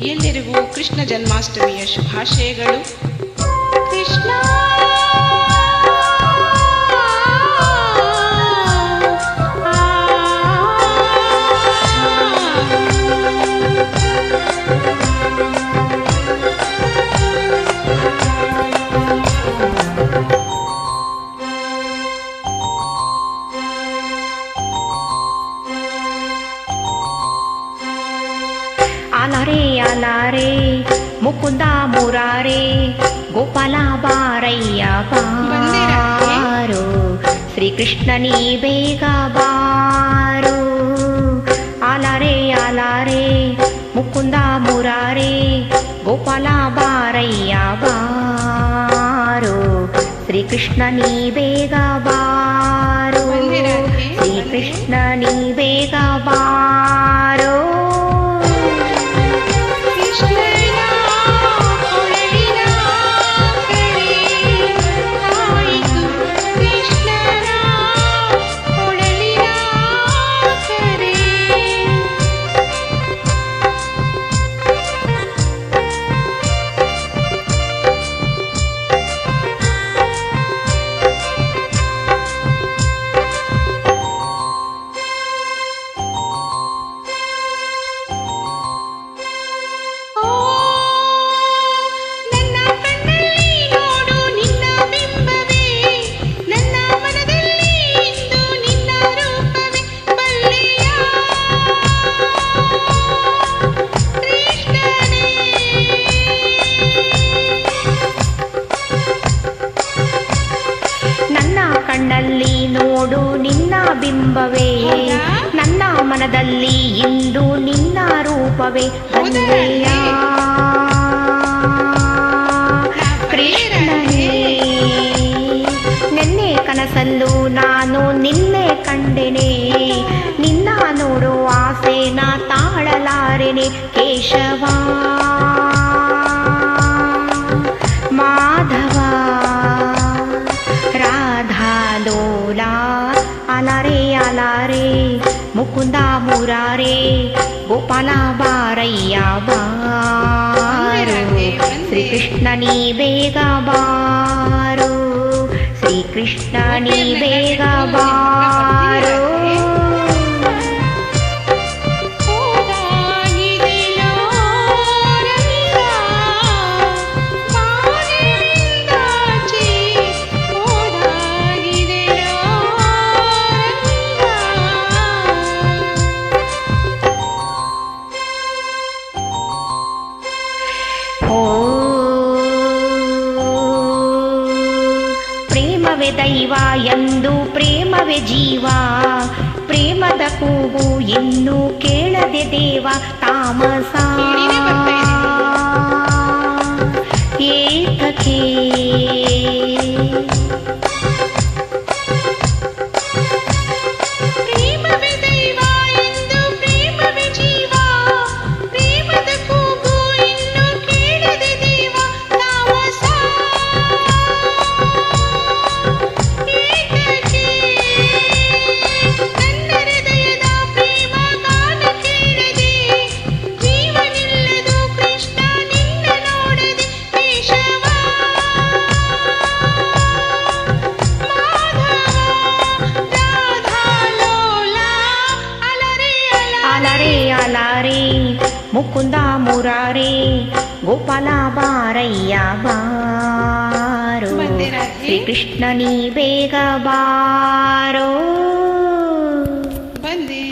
ಎಲ್ಲರಿಗೂ ಕೃಷ್ಣ ಜನ್ಮಾಷ್ಟಮಿಯ ಶುಭಾಶಯಗಳು. ಕೃಷ್ಣ ಆಲಾರೆ ಆಲಾರೆ ಮುಕುಂದ ಮುರಾರೆ ಗೋಪಾಲ ಬಾರಯ್ಯ ಬಾರೋ, ಶ್ರೀಕೃಷ್ಣ ನೀ ಬೇಗ ಬಾರೋ. ಆಲಾರೆ ಆಲಾರೆ ಮುಕುಂದ ಮುರಾರೆ ಗೋಪಾಲ ಬಾರಯ್ಯ ಬಾರೋ, ಶ್ರೀಕೃಷ್ಣ ನೀ ಬೇಗ ಬಾರೋ, ಶ್ರೀಕೃಷ್ಣ ನೀ ಬೇಗ ಬಾರೋ. ಕಣ್ಣಲ್ಲಿ ನೋಡು ನಿನ್ನ ಬಿಂಬವೇ, ನನ್ನ ಮನದಲ್ಲಿ ಇಂದು ನಿನ್ನ ರೂಪವೇ. ಬಂದೆಯ ಕೃಷ್ಣನೇ, ನೆನ್ನೆ ಕನಸಲ್ಲೂ ನಾನು ನಿನ್ನೆ ಕಂಡೆನೆ, ನಿನ್ನ ನೋಡು ಆಸೆನ ತಾಳಲಾರೆನೆ. ಕೇಶವ ಮಾಧವ ರಾಧಾಲೋಲಾ, ಅಲಾರೆ ಅಲಾರೆ ಮುಕುಂದ ಮುರಾರೆ ಗೋಪಾಲ ಬಾರಯ್ಯ ಬಾರೋ, ಶ್ರೀಕೃಷ್ಣ ನೀ ಬೇಗ ಬಾರೋ, ಶ್ರೀಕೃಷ್ಣ ನೀ ಬೇಗ ಬಾರೋ. ಪ್ರೇಮವೇ ದೈವ ಎಂದು ಪ್ರೇಮವೇ ಜೀವ, ಪ್ರೇಮದ ಕೂಗು ಇನ್ನೂ ಕೇಳದೆ ದೇವ. ತಾಮಸ ಏತಕ್ಕೆ ಅಲಾರೆ ಮುಕುಂದ ಮುರಾರೆ ಗೋಪಾಲ ಬಾರಯ್ಯ ಬಾರೋ, ಶ್ರೀಕೃಷ್ಣ ನೀ ಬೇಗ ಬಾರೋ. ಬಂದೆ